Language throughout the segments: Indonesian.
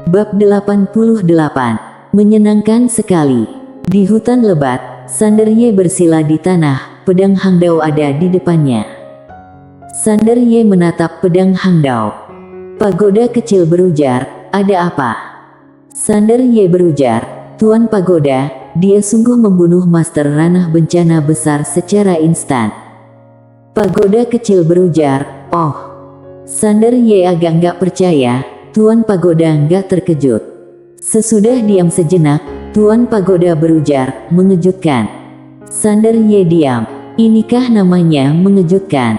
Bab 88. Menyenangkan sekali. Di hutan lebat, Sanderye bersila di tanah, pedang Hangdao ada di depannya. Sanderye menatap pedang Hangdao. Pagoda kecil berujar, "Ada apa?" Sanderye berujar, "Tuan Pagoda, dia sungguh membunuh Master Ranah Bencana Besar secara instan." Pagoda kecil berujar, "Oh." Sanderye agak nggak percaya. Tuan Pagoda nggak terkejut. Sesudah diam sejenak, Tuan Pagoda berujar, "Mengejutkan." Sanderye diam. Inikah namanya mengejutkan?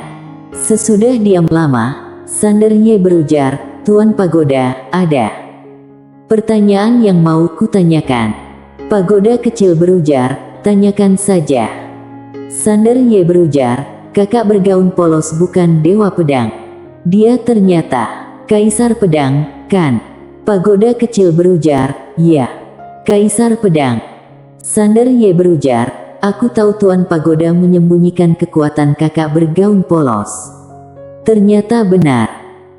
Sesudah diam lama, Sanderye berujar, "Tuan Pagoda, ada pertanyaan yang mau kutanyakan." Pagoda kecil berujar, "Tanyakan saja." Sanderye berujar, "Kakak bergaun polos bukan dewa pedang. Dia ternyata Kaisar Pedang, kan?" Pagoda kecil berujar, "Ya, Kaisar Pedang." Sanderye berujar, "Aku tahu Tuan Pagoda menyembunyikan kekuatan kakak bergaun polos." Ternyata benar.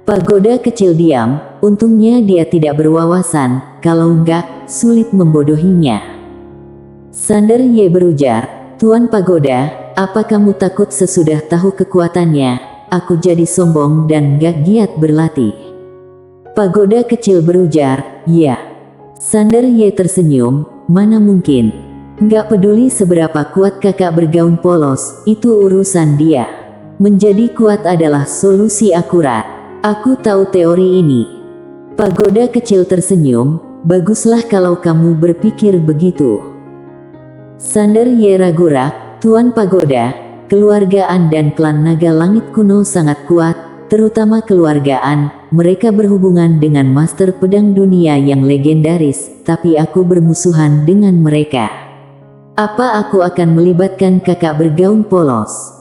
Pagoda kecil diam, untungnya dia tidak berwawasan, kalau enggak, sulit membodohinya. Sanderye berujar, "Tuan Pagoda, apa kamu takut sesudah tahu kekuatannya, aku jadi sombong dan gak giat berlatih?" Pagoda kecil berujar, "Ya." Sanderye tersenyum, "Mana mungkin. Gak peduli seberapa kuat kakak bergaun polos, itu urusan dia. Menjadi kuat adalah solusi akurat. Aku tahu teori ini." Pagoda kecil tersenyum, "Baguslah kalau kamu berpikir begitu." Sanderye ragu-ragu, "Tuan Pagoda, keluargaan dan klan naga langit kuno sangat kuat, terutama keluargaan. Mereka berhubungan dengan Master Pedang Dunia yang legendaris, tapi aku bermusuhan dengan mereka. Apa aku akan melibatkan kakak bergaun polos?"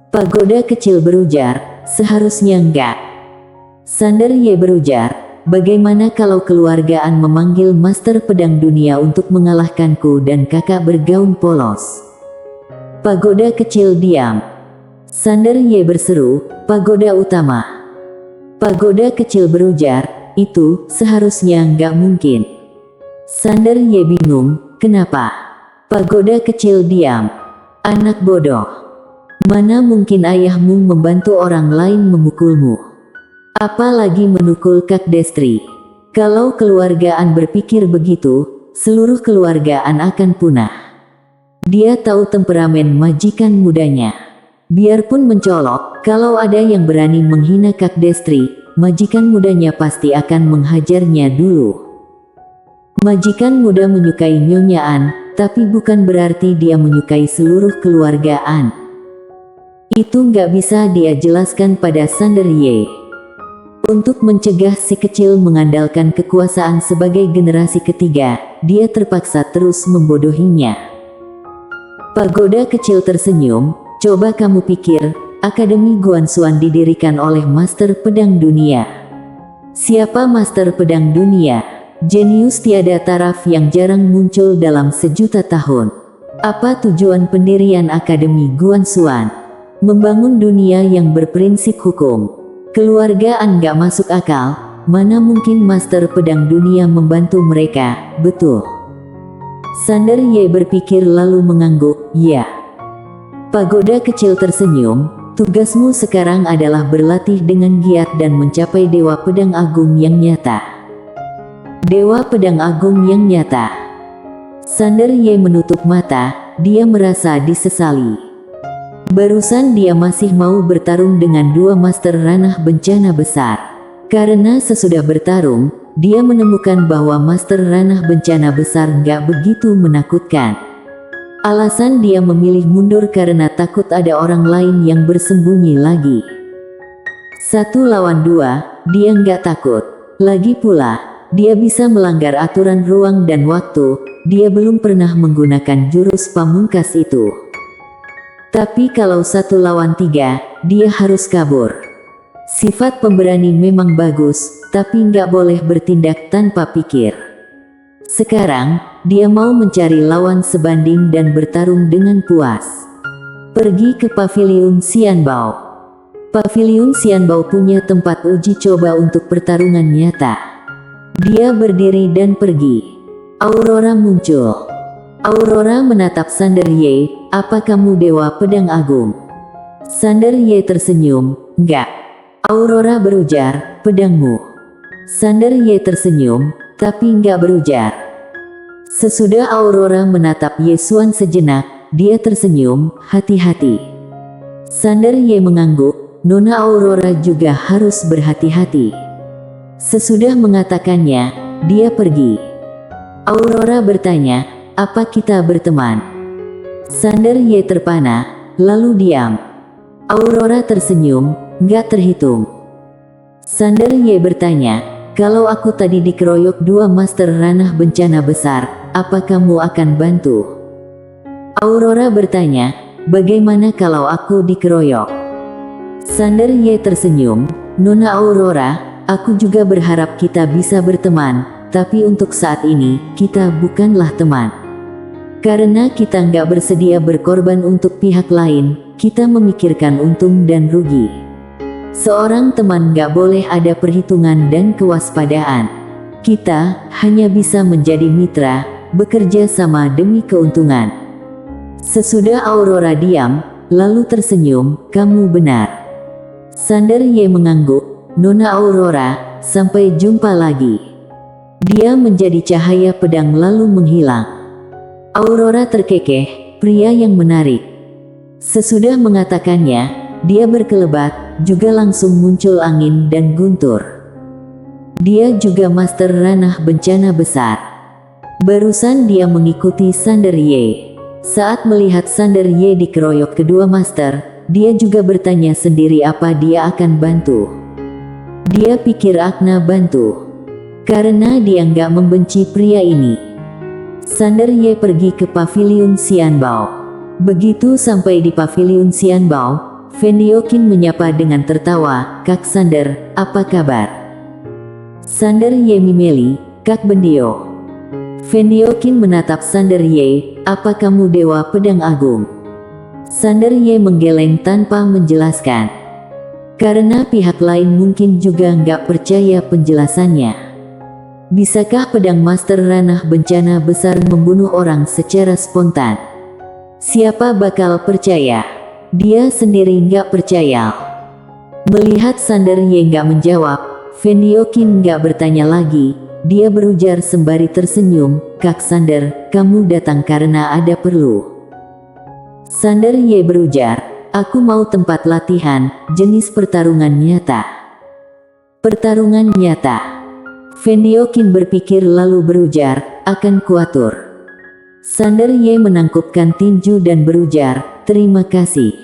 Pagoda kecil berujar, "Seharusnya enggak." Sanderye berujar, "Bagaimana kalau keluargaan memanggil Master Pedang Dunia untuk mengalahkanku dan kakak bergaun polos?" Pagoda kecil diam. Sanderye berseru, "Pagoda utama." Pagoda kecil berujar, "Itu seharusnya nggak mungkin." Sanderye bingung, "Kenapa?" Pagoda kecil diam. "Anak bodoh. Mana mungkin ayahmu membantu orang lain memukulmu? Apalagi menukul Kak Destri. Kalau keluargaan berpikir begitu, seluruh keluargaan akan punah." Dia tahu temperamen majikan mudanya. Biarpun mencolok, kalau ada yang berani menghina Kak Destri, majikan mudanya pasti akan menghajarnya dulu. Majikan muda menyukai Nyonya, tapi bukan berarti dia menyukai seluruh keluargaan. Itu nggak bisa dia jelaskan pada Sanderye. Untuk mencegah si kecil mengandalkan kekuasaan sebagai generasi ketiga, dia terpaksa terus membodohinya. Pagoda kecil tersenyum, "Coba kamu pikir, Akademi Guanxuan didirikan oleh Master Pedang Dunia. Siapa Master Pedang Dunia? Jenius tiada taraf yang jarang muncul dalam sejuta tahun. Apa tujuan pendirian Akademi Guanxuan? Membangun dunia yang berprinsip hukum. Keluargaan gak masuk akal, mana mungkin Master Pedang Dunia membantu mereka, betul?" Sanderye berpikir lalu mengangguk, "Ya." Pagoda kecil tersenyum, "Tugasmu sekarang adalah berlatih dengan giat dan mencapai Dewa Pedang Agung yang nyata." Dewa Pedang Agung yang nyata. Sanderye menutup mata, dia merasa disesali. Barusan dia masih mau bertarung dengan dua Master Ranah Bencana Besar. Karena sesudah bertarung, dia menemukan bahwa Master Ranah Bencana Besar nggak begitu menakutkan. Alasan dia memilih mundur karena takut ada orang lain yang bersembunyi lagi. 1 lawan 2, dia nggak takut. Lagi pula, dia bisa melanggar aturan ruang dan waktu, dia belum pernah menggunakan jurus pamungkas itu. Tapi kalau 1 lawan 3, dia harus kabur. Sifat pemberani memang bagus, tapi nggak boleh bertindak tanpa pikir. Sekarang, dia mau mencari lawan sebanding dan bertarung dengan puas. Pergi ke Paviliun Xianbao. Paviliun Xianbao punya tempat uji coba untuk pertarungan nyata. Dia berdiri dan pergi. Aurora muncul. Aurora menatap Sander Ye, "Apa kamu Dewa Pedang Agung?" Sander Ye tersenyum, "Enggak." Aurora berujar, "Pedangmu." Sander Ye tersenyum, tapi enggak berujar. Sesudah Aurora menatap Ye Xuan sejenak, dia tersenyum, "Hati-hati." Sander Ye mengangguk, "Nona Aurora juga harus berhati-hati." Sesudah mengatakannya, dia pergi. Aurora bertanya, "Apa kita berteman?" Sander Ye terpana, lalu diam. Aurora tersenyum, "Nggak terhitung." Sander Ye bertanya, "Kalau aku tadi dikeroyok 2 master ranah bencana besar, apa kamu akan bantu?" Aurora bertanya, "Bagaimana kalau aku dikeroyok?" Sander Ye tersenyum, "Nona Aurora, aku juga berharap kita bisa berteman, tapi untuk saat ini, kita bukanlah teman. Karena kita nggak bersedia berkorban untuk pihak lain, kita memikirkan untung dan rugi. Seorang teman nggak boleh ada perhitungan dan kewaspadaan. Kita hanya bisa menjadi mitra, bekerja sama demi keuntungan." Sesudah Aurora diam, lalu tersenyum, "Kamu benar." Sander Ye mengangguk, "Nona Aurora, sampai jumpa lagi." Dia menjadi cahaya pedang lalu menghilang. Aurora terkekeh, pria yang menarik. Sesudah mengatakannya, dia berkelebat, juga langsung muncul angin dan guntur. Dia juga master ranah bencana besar. Barusan dia mengikuti Sander Ye. Saat melihat Sander Ye dikeroyok kedua master, dia juga bertanya sendiri apa dia akan bantu. Dia pikir Akna bantu. Karena dia nggak membenci pria ini. Sander Ye pergi ke paviliun Xianbao. Begitu sampai di paviliun Xianbao, Fendiokin menyapa dengan tertawa, "Kak Sander, apa kabar?" Sander Ye memeli, "Kak Bendio." Fendiokin menatap Sander Ye, "Apa kamu Dewa Pedang Agung?" Sander Ye menggeleng tanpa menjelaskan. Karena pihak lain mungkin juga nggak percaya penjelasannya. Bisakah pedang master ranah bencana besar membunuh orang secara spontan? Siapa bakal percaya? Dia sendiri nggak percaya. Melihat Sander Ye nggak menjawab, Fendiokin nggak bertanya lagi. Dia berujar sembari tersenyum, "Kak Sander, kamu datang karena ada perlu." Sander Ye berujar, "Aku mau tempat latihan, jenis pertarungan nyata." Pertarungan nyata. Fendiokin berpikir lalu berujar, "Akan kuatur." Sander Ye menangkupkan tinju dan berujar, "Terima kasih."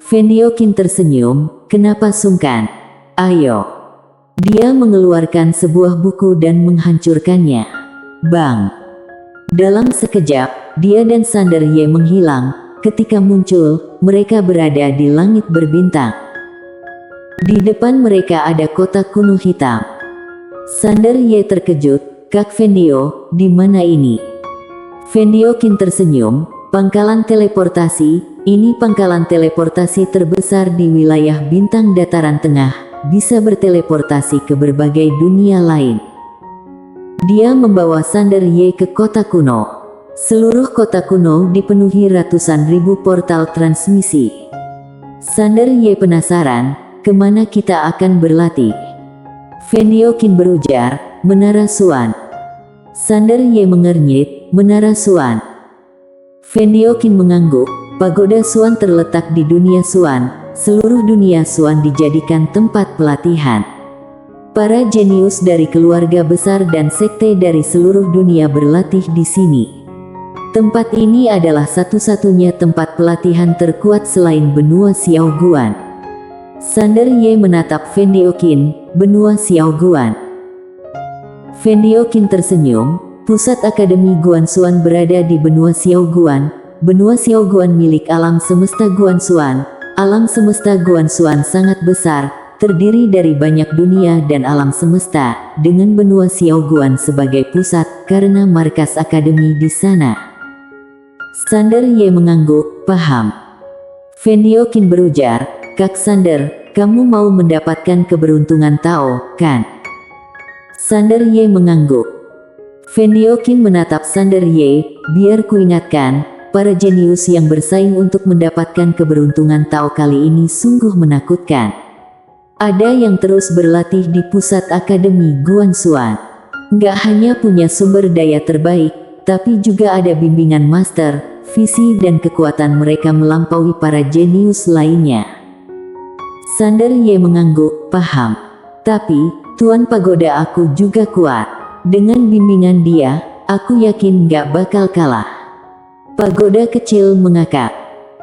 Fendiokin tersenyum, "Kenapa sungkan? Ayo." Dia mengeluarkan sebuah buku dan menghancurkannya. Bang! Dalam sekejap, dia dan Sander Ye menghilang. Ketika muncul, mereka berada di langit berbintang. Di depan mereka ada kotak kuno hitam. Sander Ye terkejut, "Kak Fendio, di mana ini?" Fendiokin tersenyum, "Pangkalan teleportasi, ini pangkalan teleportasi terbesar di wilayah bintang dataran tengah, bisa berteleportasi ke berbagai dunia lain." Dia membawa Sander Ye ke kota kuno. Seluruh kota kuno dipenuhi ratusan ribu portal transmisi. Sander Ye penasaran, "Kemana kita akan berlatih?" Fendiokin berujar, "Menara Xuan." Sander Ye mengernyit, "Menara Xuan." Fendiokin mengangguk, "Pagoda Xuan terletak di dunia Xuan. Seluruh dunia Xuan dijadikan tempat pelatihan. Para jenius dari keluarga besar dan sekte dari seluruh dunia berlatih di sini. Tempat ini adalah satu-satunya tempat pelatihan terkuat selain benua Xiaoguan." Sander Ye menatap Fendiokin, "Benua Xiaoguan." Fendiokin tersenyum, "Pusat Akademi Guanxuan berada di benua Xiaoguan. Benua Xiaoguan milik alam semesta Guanxuan. Alam semesta Guanxuan sangat besar, terdiri dari banyak dunia dan alam semesta, dengan benua Xiaoguan sebagai pusat, karena markas akademi di sana." Sander Ye mengangguk, "Paham." Fendiokin berujar, "Kak Sander, kamu mau mendapatkan keberuntungan Tao, kan?" Sander Ye mengangguk. Fendiokin menatap Sander Ye, biar kuingatkan, para jenius yang bersaing untuk mendapatkan keberuntungan Tao kali ini sungguh menakutkan. Ada yang terus berlatih di pusat Akademi Guanxuan. Nggak hanya punya sumber daya terbaik, tapi juga ada bimbingan master, visi dan kekuatan mereka melampaui para jenius lainnya. Sander Ye mengangguk, paham. Tapi, Tuan Pagoda aku juga kuat. Dengan bimbingan dia, aku yakin nggak bakal kalah. Pagoda kecil mengakak.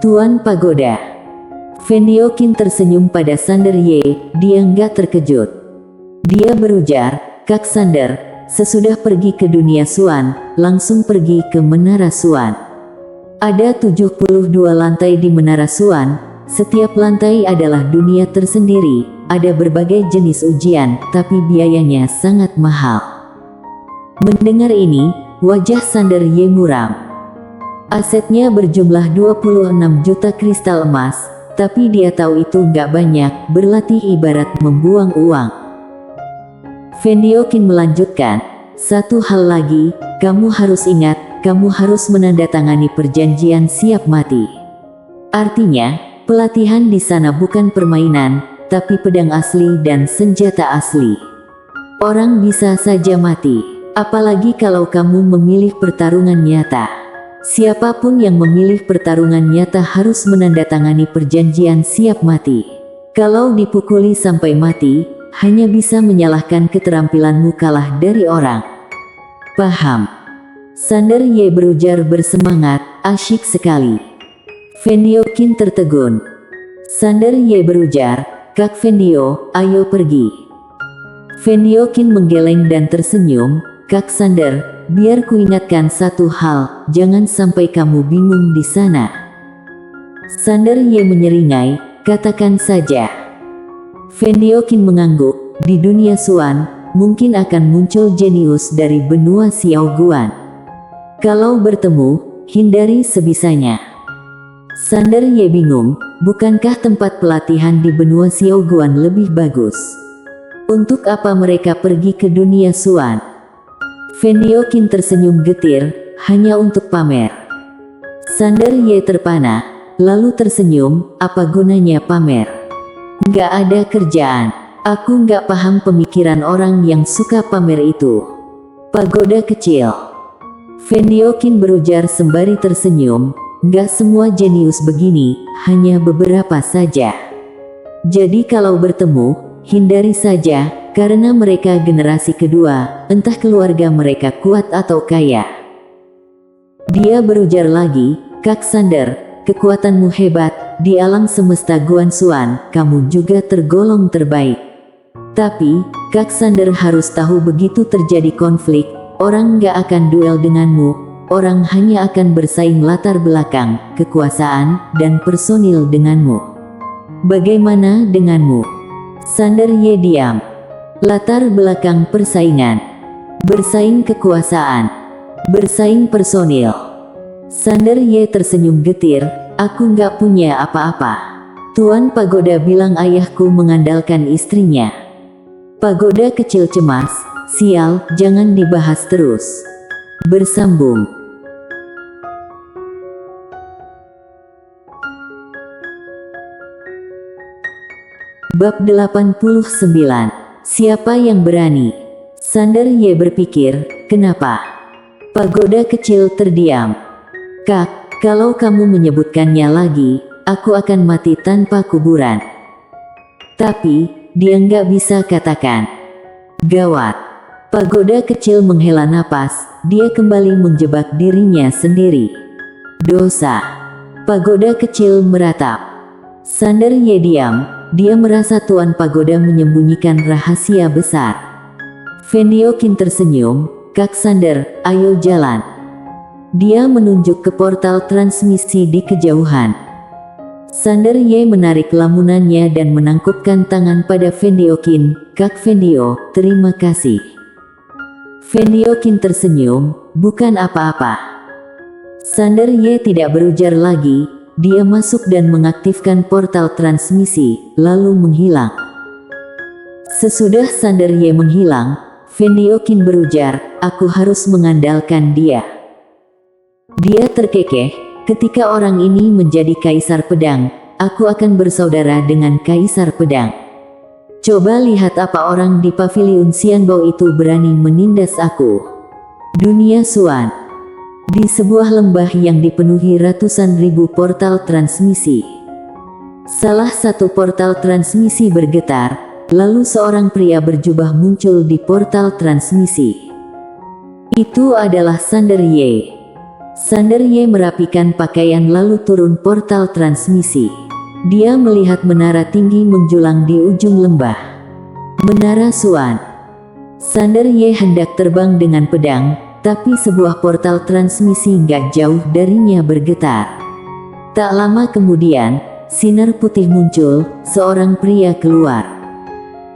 Tuan Pagoda. Fendiokin tersenyum pada Sander Ye, dia nggak terkejut. Dia berujar, Kak Sander, sesudah pergi ke dunia Xuan, langsung pergi ke Menara Xuan. Ada 72 lantai di Menara Xuan, setiap lantai adalah dunia tersendiri, ada berbagai jenis ujian, tapi biayanya sangat mahal. Mendengar ini, wajah Sander Ye muram. Asetnya berjumlah 26 juta kristal emas, tapi dia tahu itu nggak banyak, berlatih ibarat membuang uang. Fendiokin melanjutkan, satu hal lagi, kamu harus ingat, kamu harus menandatangani perjanjian siap mati. Artinya, pelatihan di sana bukan permainan, tapi pedang asli dan senjata asli. Orang bisa saja mati, apalagi kalau kamu memilih pertarungan nyata. Siapapun yang memilih pertarungan nyata harus menandatangani perjanjian siap mati. Kalau dipukuli sampai mati, hanya bisa menyalahkan keterampilanmu kalah dari orang. Paham? Sander Ye berujar bersemangat, asyik sekali. Fendiokin tertegun. Sander Ye berujar, Kak Fendio, ayo pergi. Fendiokin menggeleng dan tersenyum, Kak Sander, biar kuingatkan satu hal, jangan sampai kamu bingung di sana. Sander Ye menyeringai, katakan saja. Fendiokin mengangguk, di dunia Xuan, mungkin akan muncul jenius dari benua Xiaoguan. Kalau bertemu, hindari sebisanya. Sander Ye bingung, bukankah tempat pelatihan di benua Xiaoguan lebih bagus? Untuk apa mereka pergi ke dunia Xuan? Fendiokin tersenyum getir, hanya untuk pamer. Sander Ye terpana, lalu tersenyum, apa gunanya pamer? Nggak ada kerjaan. Aku nggak paham pemikiran orang yang suka pamer itu. Pagoda kecil. Fendiokin berujar sembari tersenyum, nggak semua jenius begini, hanya beberapa saja. Jadi kalau bertemu, hindari saja, karena mereka generasi kedua, entah keluarga mereka kuat atau kaya. Dia berujar lagi, Kak Sander, kekuatanmu hebat, di alam semesta Guanxuan, kamu juga tergolong terbaik. Tapi, Kak Sander harus tahu begitu terjadi konflik, orang nggak akan duel denganmu, orang hanya akan bersaing latar belakang, kekuasaan, dan personil denganmu. Bagaimana denganmu? Sander Ye diam. Latar belakang persaingan. Bersaing kekuasaan. Bersaing personil. Sander Ye tersenyum getir, aku nggak punya apa-apa. Tuan Pagoda bilang ayahku mengandalkan istrinya. Pagoda kecil cemas, sial, jangan dibahas terus. Bersambung. Bab 89. Siapa yang berani? Sander Ye berpikir, kenapa? Pagoda kecil terdiam. Kak, kalau kamu menyebutkannya lagi, aku akan mati tanpa kuburan. Tapi, dia nggak bisa katakan. Gawat. Pagoda kecil menghela napas, dia kembali menjebak dirinya sendiri. Dosa. Pagoda kecil meratap. Sander Ye diam. Dia merasa Tuan Pagoda menyembunyikan rahasia besar. Fendiokin tersenyum, Kak Sander, ayo jalan. Dia menunjuk ke portal transmisi di kejauhan. Sander Ye menarik lamunannya dan menangkupkan tangan pada Fendiokin, Kak Fendio, terima kasih. Fendiokin tersenyum, bukan apa-apa. Sander Ye tidak berujar lagi. Dia masuk dan mengaktifkan portal transmisi, lalu menghilang. Sesudah Sander Ye menghilang, Vendiokin berujar, aku harus mengandalkan dia. Dia terkekeh, ketika orang ini menjadi kaisar pedang, aku akan bersaudara dengan kaisar pedang. Coba lihat apa orang di paviliun Xianbao itu berani menindas aku. Dunia Xuan. Di sebuah lembah yang dipenuhi ratusan ribu portal transmisi. Salah satu portal transmisi bergetar. Lalu seorang pria berjubah muncul di portal transmisi. Itu adalah Sander Ye. Sander Ye merapikan pakaian lalu turun portal transmisi. Dia melihat menara tinggi menjulang di ujung lembah. Menara Xuan. Sander Ye hendak terbang dengan pedang, tapi sebuah portal transmisi gak jauh darinya bergetar. Tak lama kemudian, sinar putih muncul, seorang pria keluar.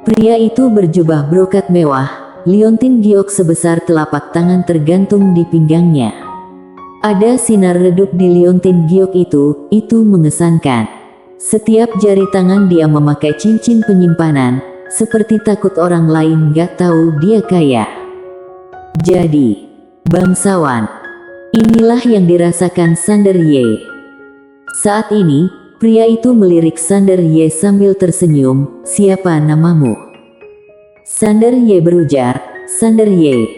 Pria itu berjubah brokat mewah, liontin giok sebesar telapak tangan tergantung di pinggangnya. Ada sinar redup di liontin giok itu mengesankan. Setiap jari tangan dia memakai cincin penyimpanan, seperti takut orang lain gak tahu dia kaya. Jadi, bangsawan. Inilah yang dirasakan Sander Ye. Saat ini, pria itu melirik Sander Ye sambil tersenyum, siapa namamu? Sander Ye berujar, Sander Ye.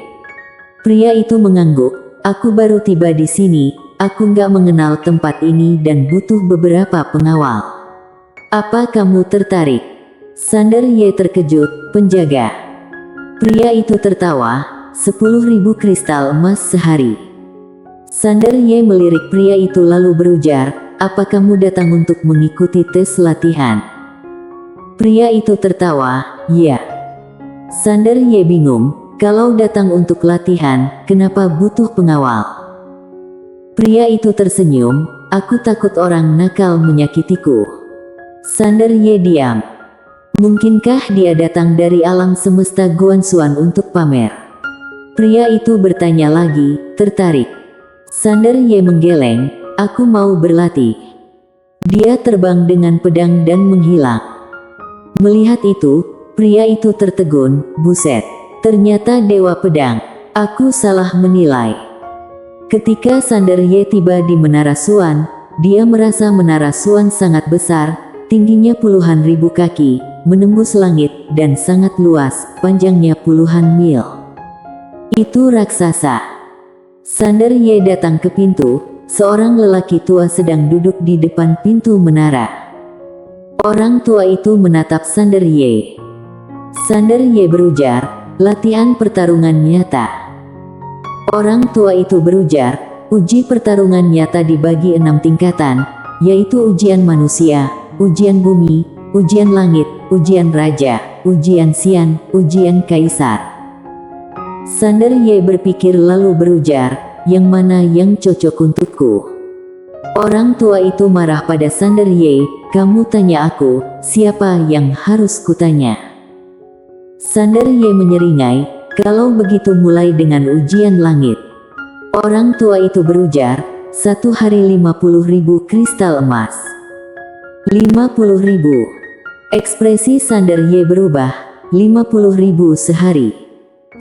Pria itu mengangguk, aku baru tiba di sini, aku nggak mengenal tempat ini dan butuh beberapa pengawal. Apa kamu tertarik? Sander Ye terkejut, penjaga. Pria itu tertawa, 10.000 kristal emas sehari. Sander Ye melirik pria itu lalu berujar, apa kamu datang untuk mengikuti tes latihan? Pria itu tertawa, ya. Sander Ye bingung, kalau datang untuk latihan, kenapa butuh pengawal? Pria itu tersenyum, aku takut orang nakal menyakitiku. Sander Ye diam. Mungkinkah dia datang dari alam semesta Guanxuan untuk pamer? Pria itu bertanya lagi, tertarik. Sander Ye menggeleng, aku mau berlatih. Dia terbang dengan pedang dan menghilang. Melihat itu, pria itu tertegun, buset. Ternyata dewa pedang. Aku salah menilai. Ketika Sander Ye tiba di Menara Xuan, dia merasa Menara Xuan sangat besar, tingginya puluhan ribu kaki, menembus langit, dan sangat luas, panjangnya puluhan mil. Itu raksasa. Sander Ye datang ke pintu, seorang lelaki tua sedang duduk di depan pintu menara. Orang tua itu menatap Sander Ye. Sander Ye berujar, latihan pertarungan nyata. Orang tua itu berujar, uji pertarungan nyata dibagi 6 tingkatan, yaitu ujian manusia, ujian bumi, ujian langit, ujian raja, ujian Xian, ujian kaisar. Sander Ye berpikir lalu berujar, yang mana yang cocok untukku? Orang tua itu marah pada Sander Ye, kamu tanya aku, siapa yang harus kutanya? Sander Ye menyeringai, kalau begitu mulai dengan ujian langit. Orang tua itu berujar, 1 hari 50.000 kristal emas. 50.000. Ekspresi Sander Ye berubah, 50.000 sehari.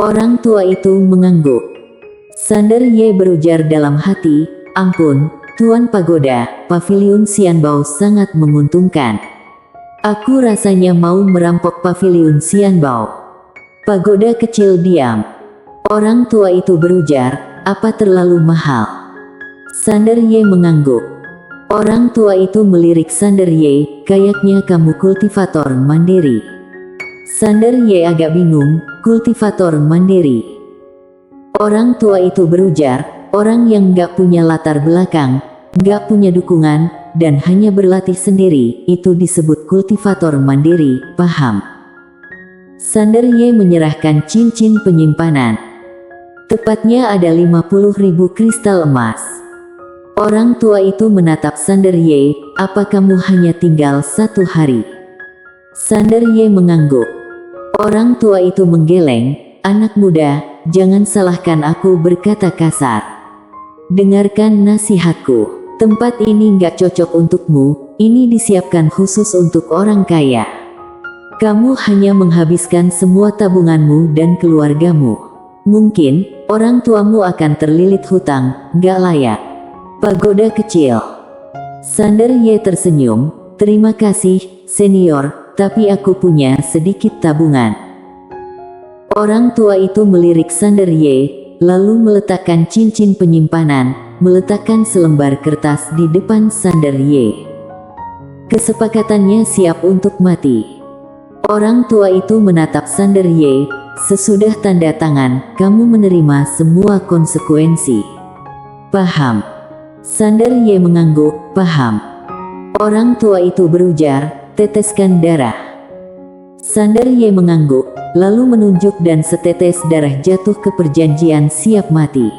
Orang tua itu mengangguk. Sander Ye berujar dalam hati, ampun, Tuan Pagoda, paviliun Xianbao sangat menguntungkan. Aku rasanya mau merampok paviliun Xianbao. Pagoda kecil diam. Orang tua itu berujar, apa terlalu mahal? Sander Ye mengangguk. Orang tua itu melirik Sander Ye, kayaknya kamu kultivator mandiri. Sander Ye agak bingung, kultivator mandiri. Orang tua itu berujar, orang yang gak punya latar belakang, gak punya dukungan, dan hanya berlatih sendiri, itu disebut kultivator mandiri, paham? Sander Ye menyerahkan cincin penyimpanan. Tepatnya ada 50.000 kristal emas. Orang tua itu menatap Sander Ye, apa kamu hanya tinggal 1 hari? Sander Ye mengangguk. Orang tua itu menggeleng, anak muda, jangan salahkan aku berkata kasar. Dengarkan nasihatku, tempat ini gak cocok untukmu, ini disiapkan khusus untuk orang kaya. Kamu hanya menghabiskan semua tabunganmu dan keluargamu. Mungkin, orang tuamu akan terlilit hutang, gak layak. Pagoda kecil. Sander Ye tersenyum, terima kasih, senior, tapi aku punya sedikit tabungan. Orang tua itu melirik Sander Ye, lalu meletakkan cincin penyimpanan, meletakkan selembar kertas di depan Sander Ye. Kesepakatannya siap untuk mati. Orang tua itu menatap Sander Ye, sesudah tanda tangan, kamu menerima semua konsekuensi. Paham? Sander Ye mengangguk, paham. Orang tua itu berujar, teteskan darah. Sander Ye mengangguk, lalu menunjuk dan setetes darah jatuh ke perjanjian siap mati.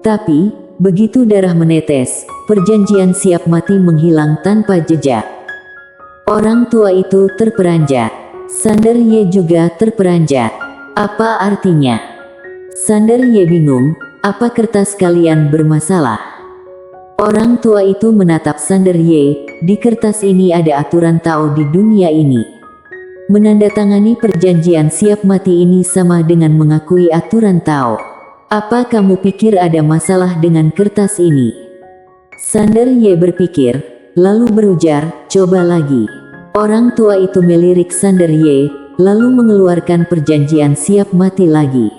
Tapi, begitu darah menetes, perjanjian siap mati menghilang tanpa jejak. Orang tua itu terperanjat. Sander Ye juga terperanjat. Apa artinya? Sander Ye bingung, apa kertas kalian bermasalah? Orang tua itu menatap Sander Ye, di kertas ini ada aturan Tao di dunia ini. Menandatangani perjanjian siap mati ini sama dengan mengakui aturan Tao. Apa kamu pikir ada masalah dengan kertas ini? Sander Ye berpikir, lalu berujar, coba lagi. Orang tua itu melirik Sander Ye, lalu mengeluarkan perjanjian siap mati lagi.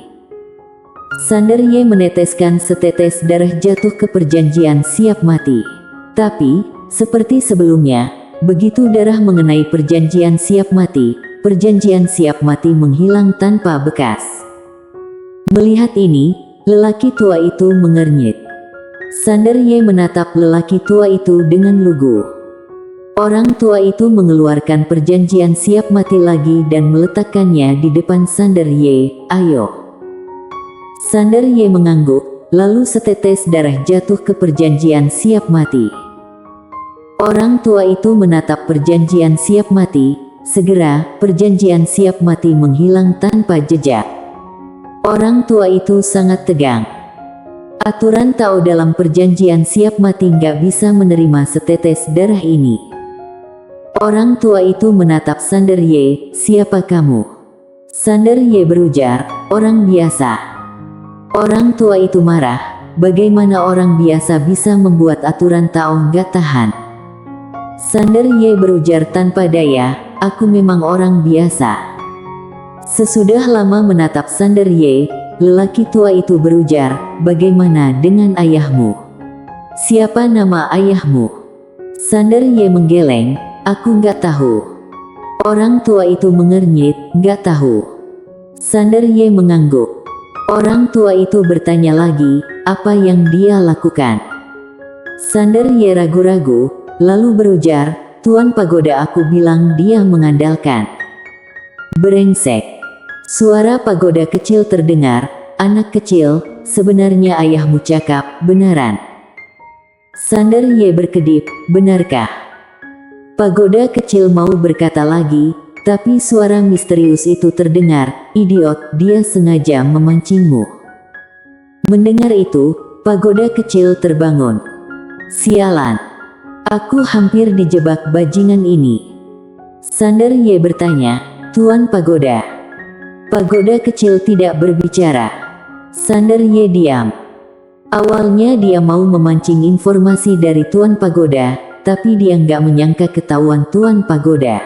Sander Ye meneteskan setetes darah jatuh ke perjanjian siap mati. Tapi, seperti sebelumnya, begitu darah mengenai perjanjian siap mati, perjanjian siap mati menghilang tanpa bekas. Melihat ini, lelaki tua itu mengernyit. Sander Ye menatap lelaki tua itu dengan lugu. Orang tua itu mengeluarkan perjanjian siap mati lagi dan meletakkannya di depan Sander Ye, ayo. Sander Ye mengangguk, lalu setetes darah jatuh ke perjanjian siap mati. Orang tua itu menatap perjanjian siap mati, segera perjanjian siap mati menghilang tanpa jejak. Orang tua itu sangat tegang. Aturan Tao dalam perjanjian siap mati nggak bisa menerima setetes darah ini. Orang tua itu menatap Sander Ye, siapa kamu? Sander Ye berujar, orang biasa. Orang tua itu marah, bagaimana orang biasa bisa membuat aturan Tao nggak tahan? Sander Ye berujar tanpa daya, aku memang orang biasa. Sesudah lama menatap Sander Ye, lelaki tua itu berujar, bagaimana dengan ayahmu? Siapa nama ayahmu? Sander Ye menggeleng, aku nggak tahu. Orang tua itu mengernyit, nggak tahu. Sander Ye mengangguk. Orang tua itu bertanya lagi, apa yang dia lakukan? Sander Ye ragu-ragu, lalu berujar, Tuan Pagoda aku bilang dia mengandalkan. Brengsek. Suara pagoda kecil terdengar, anak kecil, sebenarnya ayahmu cakap, benaran. Sander Ye berkedip, benarkah? Pagoda kecil mau berkata lagi, tapi suara misterius itu terdengar, idiot, dia sengaja memancingmu. Mendengar itu, pagoda kecil terbangun. Sialan. Aku hampir dijebak bajingan ini. Sander Ye bertanya, Tuan Pagoda. Pagoda kecil tidak berbicara. Sander Ye diam. Awalnya dia mau memancing informasi dari Tuan Pagoda, tapi dia nggak menyangka ketahuan Tuan Pagoda.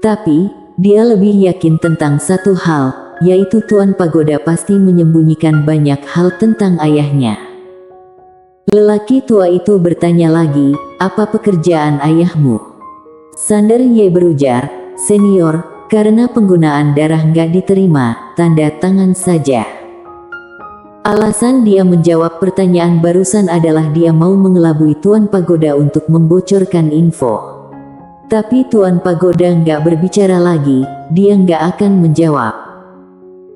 Tapi, dia lebih yakin tentang satu hal, yaitu Tuan Pagoda pasti menyembunyikan banyak hal tentang ayahnya. Lelaki tua itu bertanya lagi, apa pekerjaan ayahmu? Sander Ye berujar, senior, karena penggunaan darah nggak diterima, tanda tangan saja. Alasan dia menjawab pertanyaan barusan adalah dia mau mengelabui Tuan Pagoda untuk membocorkan info. Tapi Tuan Pagoda nggak berbicara lagi, dia nggak akan menjawab.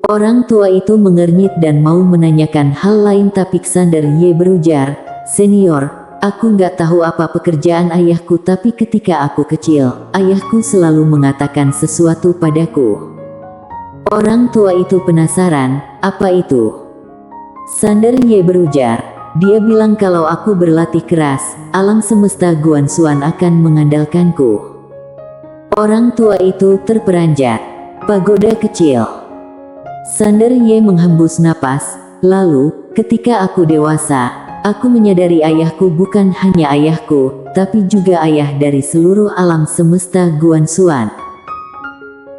Orang tua itu mengernyit dan mau menanyakan hal lain tapi Sander Ye berujar, senior, aku nggak tahu apa pekerjaan ayahku tapi ketika aku kecil, ayahku selalu mengatakan sesuatu padaku. Orang tua itu penasaran, apa itu? Sander Ye berujar, dia bilang kalau aku berlatih keras, alam semesta Guan Xuan akan mengandalkanku. Orang tua itu terperanjat. Pagoda kecil. Sander Ye menghembus napas, lalu, ketika aku dewasa, aku menyadari ayahku bukan hanya ayahku, tapi juga ayah dari seluruh alam semesta Guanxuan.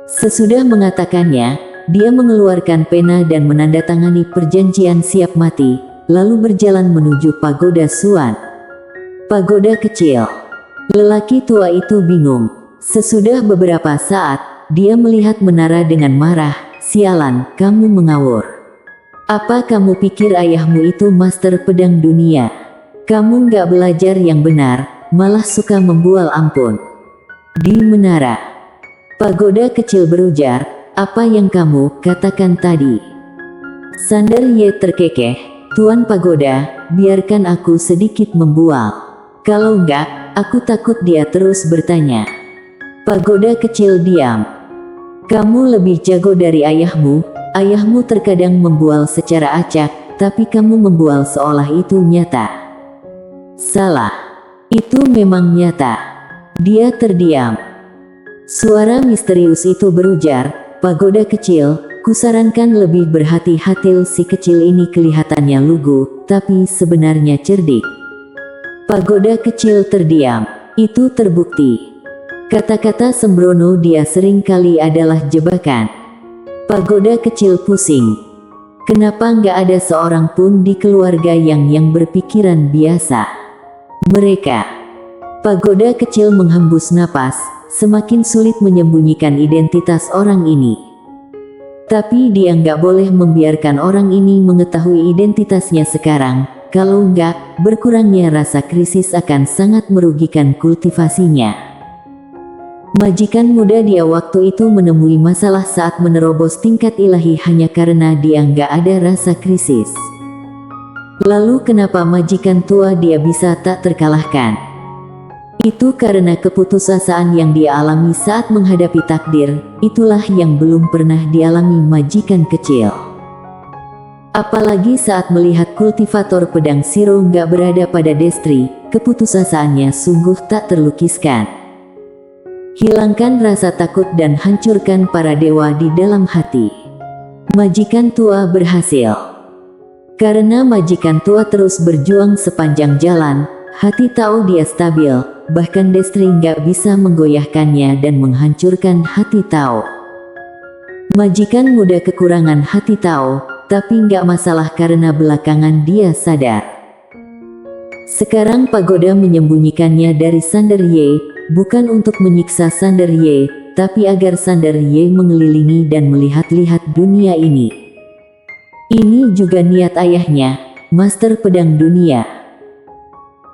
Sesudah mengatakannya, dia mengeluarkan pena dan menandatangani perjanjian siap mati, lalu berjalan menuju pagoda Xuan. Pagoda kecil. Lelaki tua itu bingung. Sesudah beberapa saat, dia melihat menara dengan marah. Sialan, kamu mengawur. Apa kamu pikir ayahmu itu master pedang dunia? Kamu nggak belajar yang benar, malah suka membual ampun. Di menara, pagoda kecil berujar, apa yang kamu katakan tadi? Sander Ye terkekeh, Tuan Pagoda, biarkan aku sedikit membual. Kalau enggak, aku takut dia terus bertanya. Pagoda kecil diam. Kamu lebih jago dari ayahmu. Ayahmu terkadang membual secara acak, tapi kamu membual seolah itu nyata. Salah. Itu memang nyata. Dia terdiam. Suara misterius itu berujar, Pagoda kecil, kusarankan lebih berhati-hati. Si kecil ini kelihatannya lugu, tapi sebenarnya cerdik. Pagoda kecil terdiam. Itu terbukti. Kata-kata sembrono dia sering kali adalah jebakan. Pagoda kecil pusing. Kenapa nggak ada seorang pun di keluarga yang berpikiran biasa? Mereka. Pagoda kecil menghembus napas, semakin sulit menyembunyikan identitas orang ini. Tapi dia nggak boleh membiarkan orang ini mengetahui identitasnya sekarang, kalau nggak, berkurangnya rasa krisis akan sangat merugikan kultivasinya. Majikan muda dia waktu itu menemui masalah saat menerobos tingkat ilahi hanya karena dia nggak ada rasa krisis. Lalu kenapa majikan tua dia bisa tak terkalahkan? Itu karena keputusasaan yang dia alami saat menghadapi takdir, itulah yang belum pernah dialami majikan kecil. Apalagi saat melihat kultivator pedang Shiro nggak berada pada Destri, keputusasaannya sungguh tak terlukiskan. Hilangkan rasa takut dan hancurkan para dewa di dalam hati. Majikan tua berhasil. Karena majikan tua terus berjuang sepanjang jalan, hati tahu dia stabil, bahkan Destri nggak bisa menggoyahkannya dan menghancurkan hati tahu. Majikan muda kekurangan hati tahu, tapi nggak masalah karena belakangan dia sadar. Sekarang Pagoda menyembunyikannya dari Sander Ye, bukan untuk menyiksa Sander Ye, tapi agar Sander Ye mengelilingi dan melihat-lihat dunia ini. Ini juga niat ayahnya, Master Pedang Dunia.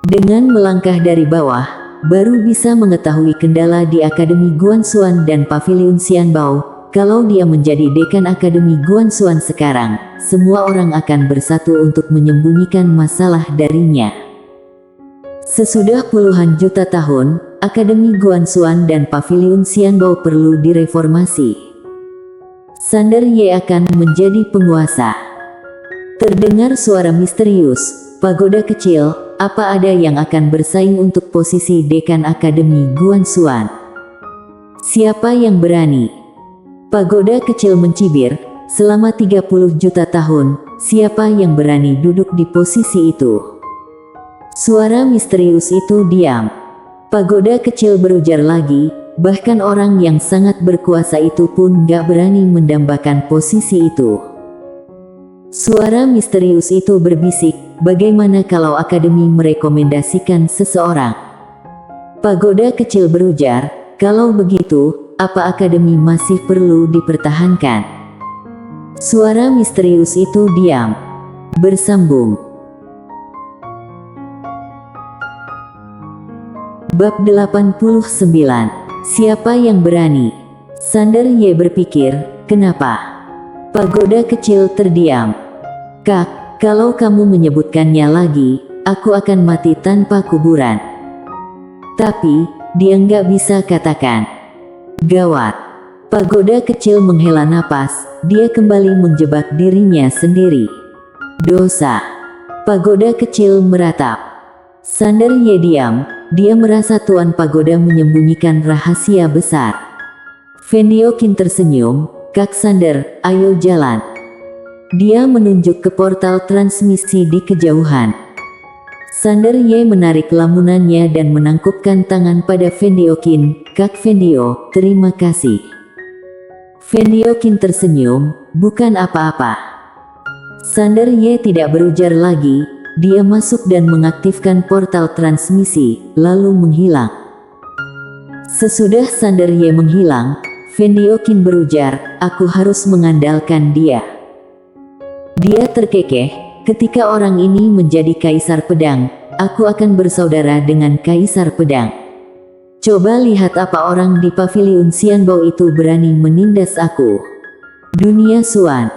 Dengan melangkah dari bawah, baru bisa mengetahui kendala di Akademi Guanxuan dan Paviliun Xianbao. Kalau dia menjadi dekan Akademi Guanxuan sekarang, semua orang akan bersatu untuk menyembunyikan masalah darinya. Sesudah puluhan juta tahun, Akademi Guanxuan dan Paviliun Xianbao perlu direformasi. Sander Ye akan menjadi penguasa. Terdengar suara misterius, Pagoda kecil, apa ada yang akan bersaing untuk posisi dekan Akademi Guanxuan? Siapa yang berani? Pagoda kecil mencibir, selama 30 juta tahun, siapa yang berani duduk di posisi itu? Suara misterius itu diam. Pagoda kecil berujar lagi, bahkan orang yang sangat berkuasa itu pun gak berani mendambakan posisi itu. Suara misterius itu berbisik, bagaimana kalau Akademi merekomendasikan seseorang? Pagoda kecil berujar, kalau begitu, apa Akademi masih perlu dipertahankan? Suara misterius itu diam. Bersambung. Bab 89. Siapa yang berani? Sander Ye berpikir, kenapa? Pagoda kecil terdiam. Kak, kalau kamu menyebutkannya lagi, aku akan mati tanpa kuburan. Tapi, dia nggak bisa katakan. Gawat. Pagoda kecil menghela napas, dia kembali menjebak dirinya sendiri. Dosa. Pagoda kecil meratap. Sander Ye diam, dia merasa Tuan Pagoda menyembunyikan rahasia besar. Fendiokin tersenyum, "Kak Sander, ayo jalan." Dia menunjuk ke portal transmisi di kejauhan. Sander Ye menarik lamunannya dan menangkupkan tangan pada Fendiokin. "Kak Fendio, terima kasih." Fendiokin tersenyum, "Bukan apa-apa." Sander Ye tidak berujar lagi, dia masuk dan mengaktifkan portal transmisi, lalu menghilang. Sesudah Sander Ye menghilang, Fendiokin berujar, "Aku harus mengandalkan dia." Dia terkekeh, "Ketika orang ini menjadi kaisar pedang, aku akan bersaudara dengan kaisar pedang. Coba lihat apa orang di paviliun Xianbao itu berani menindas aku." Dunia Xuan.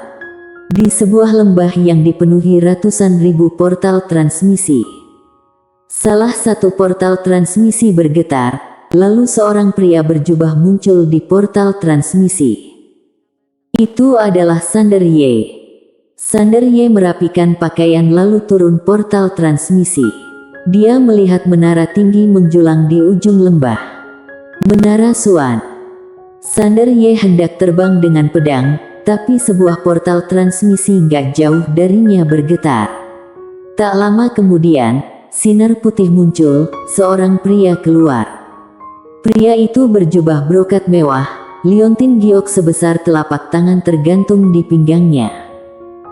Di sebuah lembah yang dipenuhi ratusan ribu portal transmisi. Salah satu portal transmisi bergetar, lalu seorang pria berjubah muncul di portal transmisi. Itu adalah Sander Ye. Sander Ye merapikan pakaian lalu turun portal transmisi. Dia melihat menara tinggi menjulang di ujung lembah. Menara Xuan. Sander Ye hendak terbang dengan pedang, tapi sebuah portal transmisi gak jauh darinya bergetar. Tak lama kemudian, sinar putih muncul, seorang pria keluar. Pria itu berjubah brokat mewah, liontin giok sebesar telapak tangan tergantung di pinggangnya.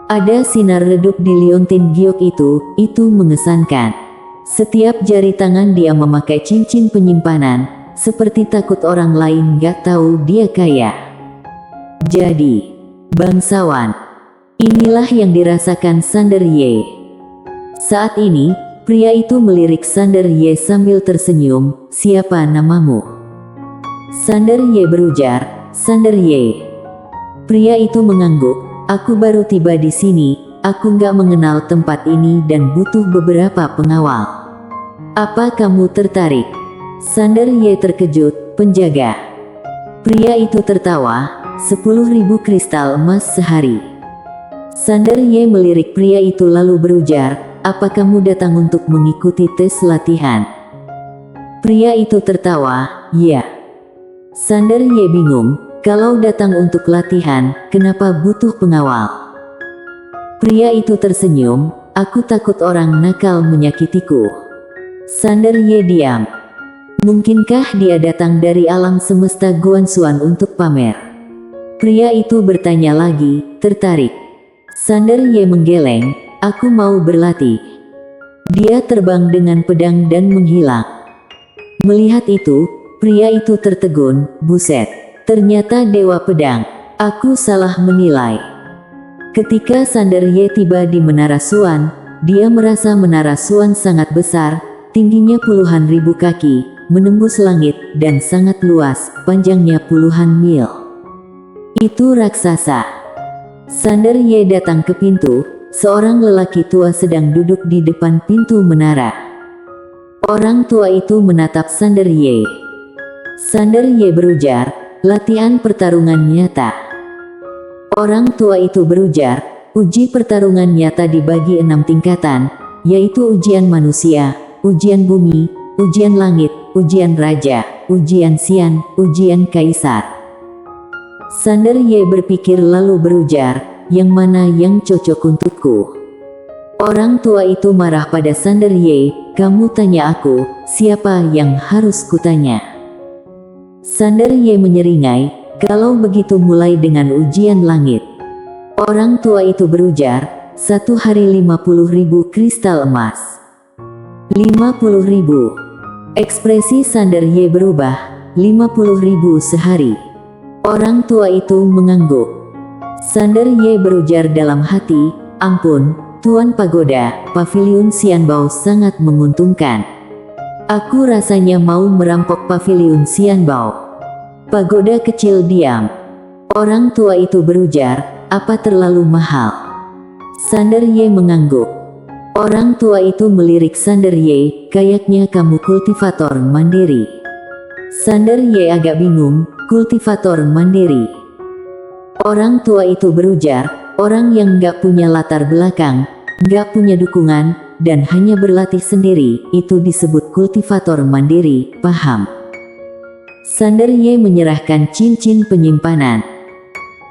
Ada sinar redup di liontin giok itu mengesankan. Setiap jari tangan dia memakai cincin penyimpanan, seperti takut orang lain gak tahu dia kaya. Jadi, bangsawan. Inilah yang dirasakan Sander Ye. Saat ini, pria itu melirik Sander Ye sambil tersenyum, "Siapa namamu?" Sander Ye berujar, "Sander Ye." Pria itu mengangguk, "Aku baru tiba di sini, aku nggak mengenal tempat ini dan butuh beberapa pengawal. Apa kamu tertarik?" Sander Ye terkejut, "Penjaga." Pria itu tertawa, 10.000 kristal emas sehari. Sander Ye melirik pria itu lalu berujar, "Apa kamu datang untuk mengikuti tes latihan?" Pria itu tertawa, "Ya." Sander Ye bingung, kalau datang untuk latihan, kenapa butuh pengawal? Pria itu tersenyum, "Aku takut orang nakal menyakitiku." Sander Ye diam. Mungkinkah dia datang dari alam semesta Guanxuan untuk pamer? Pria itu bertanya lagi, tertarik. Sander Ye menggeleng, "Aku mau berlatih." Dia terbang dengan pedang dan menghilang. Melihat itu, pria itu tertegun, "Buset, ternyata dewa pedang. Aku salah menilai." Ketika Sander Ye tiba di Menara Xuan, dia merasa Menara Xuan sangat besar, tingginya puluhan ribu kaki, menembus langit, dan sangat luas, panjangnya puluhan mil. Itu raksasa. Sander Ye datang ke pintu, seorang lelaki tua sedang duduk di depan pintu menara. Orang tua itu menatap Sander Ye. Sander Ye berujar, "Latihan pertarungan nyata." Orang tua itu berujar, "Uji pertarungan nyata dibagi 6 tingkatan, yaitu ujian manusia, ujian bumi, ujian langit, ujian raja, ujian Xian, ujian kaisar." Sander Ye berpikir lalu berujar, "Yang mana yang cocok untukku?" Orang tua itu marah pada Sander Ye, "Kamu tanya aku, siapa yang harus kutanya?" Sander Ye menyeringai, "Kalau begitu mulai dengan ujian langit." Orang tua itu berujar, "1 hari 50.000 kristal emas." 50.000. Ekspresi Sander Ye berubah, 50.000 sehari. Orang tua itu mengangguk. Sander Ye berujar dalam hati, "Ampun, Tuan Pagoda, paviliun Xianbao sangat menguntungkan. Aku rasanya mau merampok paviliun Xianbao." Pagoda kecil diam. Orang tua itu berujar, "Apa terlalu mahal?" Sander Ye mengangguk. Orang tua itu melirik Sander Ye, "Kayaknya kamu kultivator mandiri." Sander Ye agak bingung, "Kultivator mandiri?" Orang tua itu berujar, "Orang yang gak punya latar belakang, gak punya dukungan, dan hanya berlatih sendiri, itu disebut kultivator mandiri, paham? Sander Ye menyerahkan cincin penyimpanan.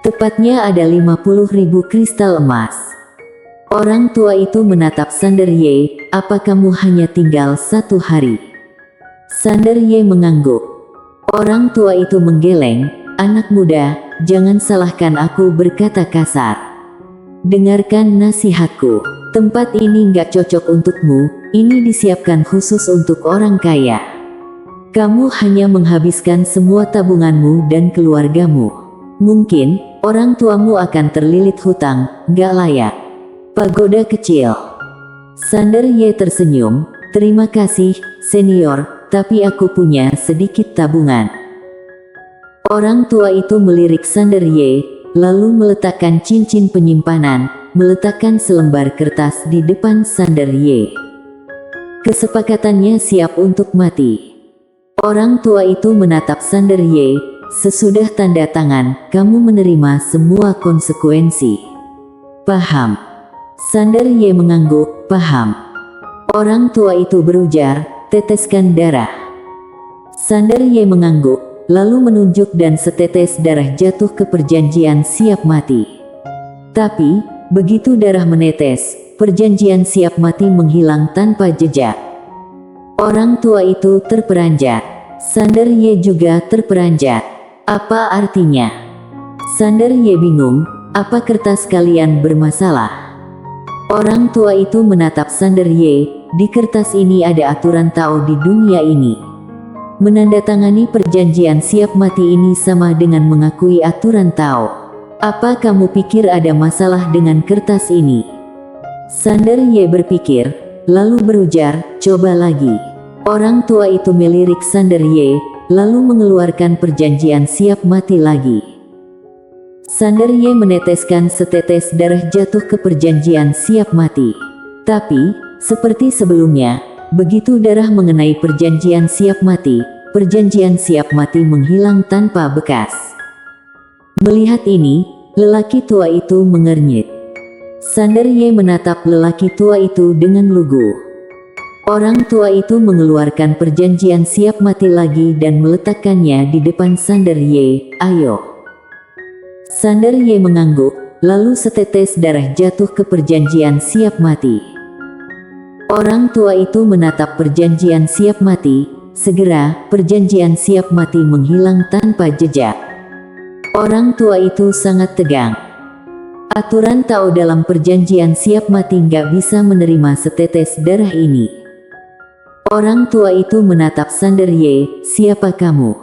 Tepatnya ada 50.000 kristal emas. Orang tua itu menatap Sander Ye, apa kamu hanya tinggal 1 hari? Sander Ye mengangguk. Orang tua itu menggeleng, anak muda, jangan salahkan aku berkata kasar. Dengarkan nasihatku, tempat ini nggak cocok untukmu, ini disiapkan khusus untuk orang kaya. Kamu hanya menghabiskan semua tabunganmu dan keluargamu. Mungkin, orang tuamu akan terlilit hutang, nggak layak. Pagoda kecil. Sander Ye tersenyum, terima kasih, senior, tapi aku punya sedikit tabungan. Orang tua itu melirik Sander Ye, lalu meletakkan cincin penyimpanan, meletakkan selembar kertas di depan Sander Ye. Kesepakatannya siap untuk mati. Orang tua itu menatap Sander Ye, sesudah tanda tangan, kamu menerima semua konsekuensi. Paham? Sander Ye mengangguk, paham. Orang tua itu berujar, teteskan darah. Sander Ye mengangguk, lalu menunjuk dan setetes darah jatuh ke perjanjian siap mati. Tapi, begitu darah menetes, perjanjian siap mati menghilang tanpa jejak. Orang tua itu terperanjat. Sander Ye juga terperanjat. Apa artinya? Sander Ye bingung, apa kertas kalian bermasalah? Orang tua itu menatap Sander Ye, di kertas ini ada aturan Tao di dunia ini. Menandatangani perjanjian siap mati ini sama dengan mengakui aturan Tao. Apa kamu pikir ada masalah dengan kertas ini? Sander Ye berpikir, lalu berujar, coba lagi. Orang tua itu melirik Sander Ye, lalu mengeluarkan perjanjian siap mati lagi. Sander Ye meneteskan setetes darah jatuh ke perjanjian siap mati. Tapi, seperti sebelumnya, begitu darah mengenai perjanjian siap mati menghilang tanpa bekas. Melihat ini, lelaki tua itu mengernyit. Sander Ye menatap lelaki tua itu dengan lugu. Orang tua itu mengeluarkan perjanjian siap mati lagi dan meletakkannya di depan Sander Ye, ayo. Sander Ye mengangguk, lalu setetes darah jatuh ke perjanjian siap mati. Orang tua itu menatap perjanjian siap mati, segera perjanjian siap mati menghilang tanpa jejak. Orang tua itu sangat tegang. Aturan Tao dalam perjanjian siap mati nggak bisa menerima setetes darah ini. Orang tua itu menatap Sander Ye, siapa kamu?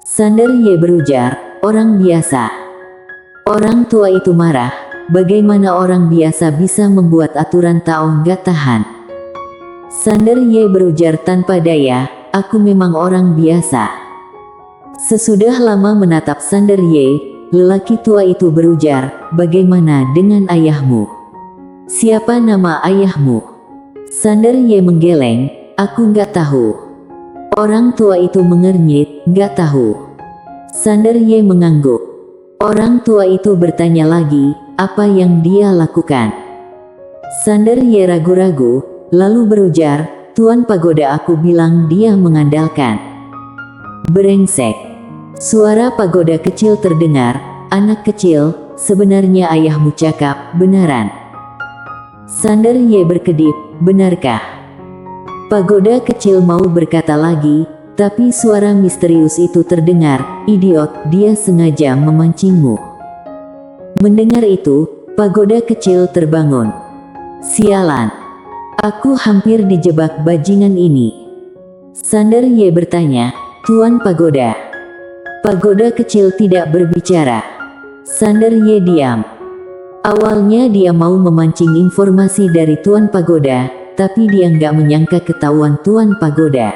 Sander Ye berujar, orang biasa. Orang tua itu marah, bagaimana orang biasa bisa membuat aturan Tao nggak tahan? Sander Ye berujar tanpa daya, aku memang orang biasa. Sesudah lama menatap Sander Ye, lelaki tua itu berujar, bagaimana dengan ayahmu? Siapa nama ayahmu? Sander Ye menggeleng, aku nggak tahu. Orang tua itu mengernyit, nggak tahu. Sander Ye mengangguk. Orang tua itu bertanya lagi, apa yang dia lakukan? Sander Ye ragu-ragu, lalu berujar, Tuan Pagoda aku bilang dia mengandalkan. Brengsek. Suara pagoda kecil terdengar, anak kecil, sebenarnya ayahmu cakap, benaran. Sander Ye berkedip, benarkah? Pagoda kecil mau berkata lagi, tapi suara misterius itu terdengar, idiot, dia sengaja memancingmu. Mendengar itu, pagoda kecil terbangun. Sialan. Aku hampir dijebak bajingan ini. Sander Ye bertanya, Tuan Pagoda. Pagoda kecil tidak berbicara. Sander Ye diam. Awalnya dia mau memancing informasi dari Tuan Pagoda, tapi dia nggak menyangka ketahuan Tuan Pagoda.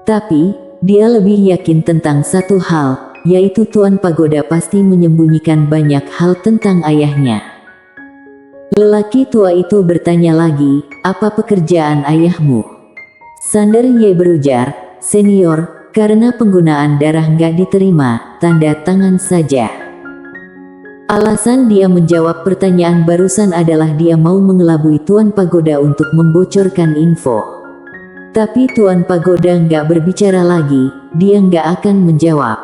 Tapi, dia lebih yakin tentang satu hal, yaitu Tuan Pagoda pasti menyembunyikan banyak hal tentang ayahnya. Lelaki tua itu bertanya lagi, apa pekerjaan ayahmu? Sander Ye berujar, senior, karena penggunaan darah nggak diterima, tanda tangan saja. Alasan dia menjawab pertanyaan barusan adalah dia mau mengelabui Tuan Pagoda untuk membocorkan info. Tapi Tuan Pagoda nggak berbicara lagi, dia nggak akan menjawab.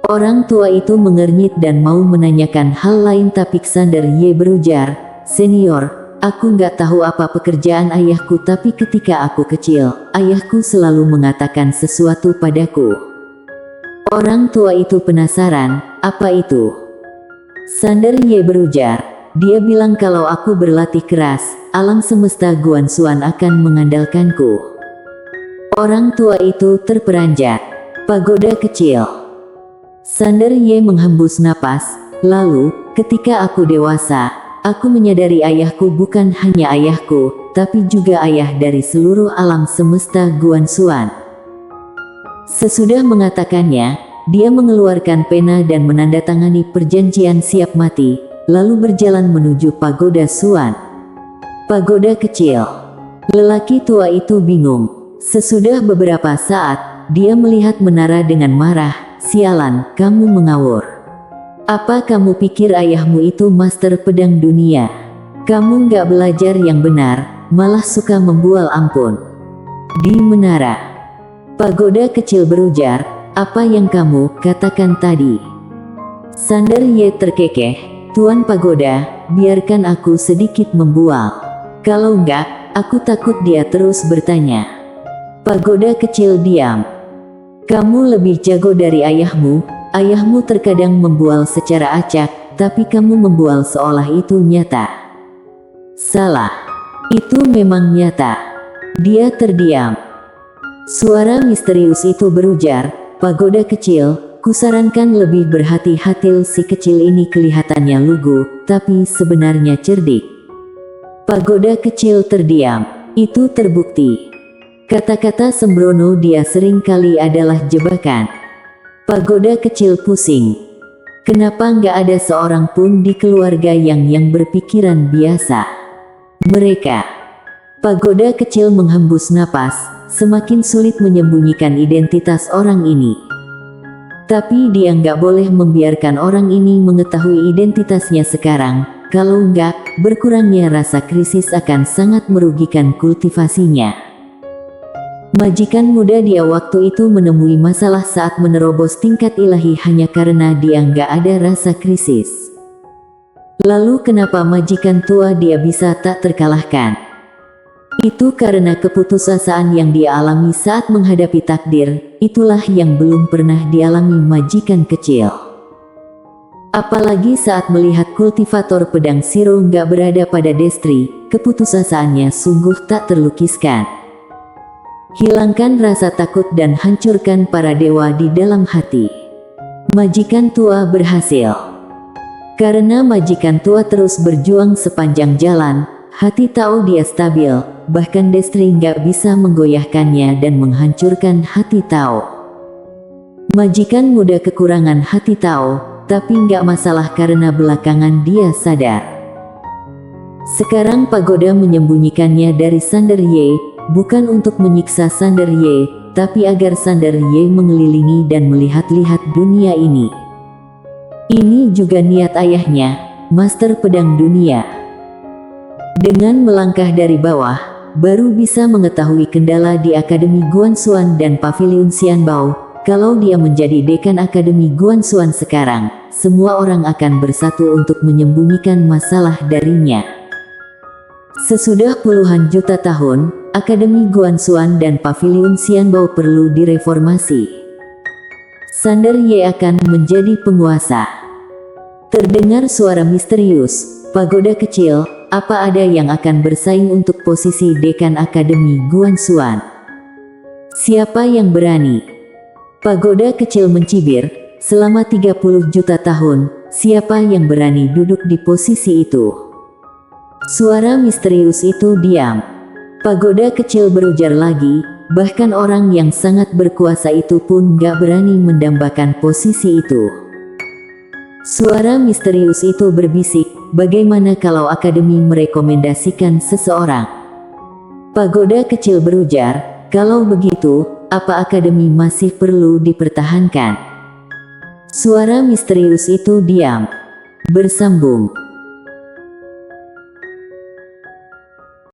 Orang tua itu mengernyit dan mau menanyakan hal lain, tapi Xander Ye berujar, "Senior, aku nggak tahu apa pekerjaan ayahku, tapi ketika aku kecil, ayahku selalu mengatakan sesuatu padaku." Orang tua itu penasaran, "Apa itu?" Xander Ye berujar, "Dia bilang kalau aku berlatih keras, alam semesta Guanxuan akan mengandalkanku." Orang tua itu terperanjat. Pagoda kecil. Xander Ye menghembus napas, lalu, "Ketika aku dewasa, aku menyadari ayahku bukan hanya ayahku, tapi juga ayah dari seluruh alam semesta Guanxuan." Sesudah mengatakannya, dia mengeluarkan pena dan menandatangani perjanjian siap mati, lalu berjalan menuju Pagoda Xuan. Pagoda kecil. Lelaki tua itu bingung. Sesudah beberapa saat, dia melihat menara dengan marah, "Sialan, kamu mengawur. Apa kamu pikir ayahmu itu master pedang dunia? Kamu nggak belajar yang benar, malah suka membual ampun." Di menara, Pagoda kecil berujar, "Apa yang kamu katakan tadi?" Xander Ye terkekeh, "Tuan Pagoda, biarkan aku sedikit membual. Kalau enggak, aku takut." Dia terus bertanya. Pagoda kecil diam. "Kamu lebih jago dari ayahmu. Ayahmu terkadang membual secara acak, tapi kamu membual seolah itu nyata." "Salah. Itu memang nyata." Dia terdiam. Suara misterius itu berujar, "Pagoda kecil, kusarankan lebih berhati-hati. Si kecil ini kelihatannya lugu, tapi sebenarnya cerdik." Pagoda kecil terdiam. Itu terbukti. Kata-kata sembrono dia sering kali adalah jebakan. Pagoda kecil pusing. Kenapa nggak ada seorang pun di keluarga yang berpikiran biasa? Mereka. Pagoda kecil menghembus napas, semakin sulit menyembunyikan identitas orang ini. Tapi dia nggak boleh membiarkan orang ini mengetahui identitasnya sekarang, kalau nggak, berkurangnya rasa krisis akan sangat merugikan kultivasinya. Majikan muda dia waktu itu menemui masalah saat menerobos tingkat ilahi hanya karena dia nggak ada rasa krisis. Lalu kenapa majikan tua dia bisa tak terkalahkan? Itu karena keputusasaan yang dia alami saat menghadapi takdir, itulah yang belum pernah dialami majikan kecil. Apalagi saat melihat kultivator pedang Shiro nggak berada pada Destri, keputusasaannya sungguh tak terlukiskan. Hilangkan rasa takut dan hancurkan para dewa di dalam hati. Majikan tua berhasil. Karena majikan tua terus berjuang sepanjang jalan, hati tahu dia stabil, bahkan Destri nggak bisa menggoyahkannya dan menghancurkan hati tahu. Majikan muda kekurangan hati tahu, tapi nggak masalah karena belakangan dia sadar. Sekarang Pagoda menyembunyikannya dari Xander Ye, bukan untuk menyiksa Xander Ye, tapi agar Xander Ye mengelilingi dan melihat-lihat dunia ini. Ini juga niat ayahnya, Master Pedang Dunia. Dengan melangkah dari bawah, baru bisa mengetahui kendala di Akademi Guanxuan dan Paviliun Xianbao. Kalau dia menjadi dekan Akademi Guanxuan sekarang, semua orang akan bersatu untuk menyembunyikan masalah darinya. Sesudah puluhan juta tahun, Akademi Guanxuan dan Paviliun Xianbao perlu direformasi. Xander Ye akan menjadi penguasa. Terdengar suara misterius, "Pagoda kecil, apa ada yang akan bersaing untuk posisi dekan Akademi Guanxuan? Siapa yang berani?" Pagoda kecil mencibir, "Selama 30 juta tahun, siapa yang berani duduk di posisi itu?" Suara misterius itu diam. Pagoda kecil berujar lagi, "Bahkan orang yang sangat berkuasa itu pun gak berani mendambakan posisi itu." Suara misterius itu berbisik, "Bagaimana kalau Akademi merekomendasikan seseorang?" Pagoda kecil berujar, "Kalau begitu, apa Akademi masih perlu dipertahankan?" Suara misterius itu diam. Bersambung.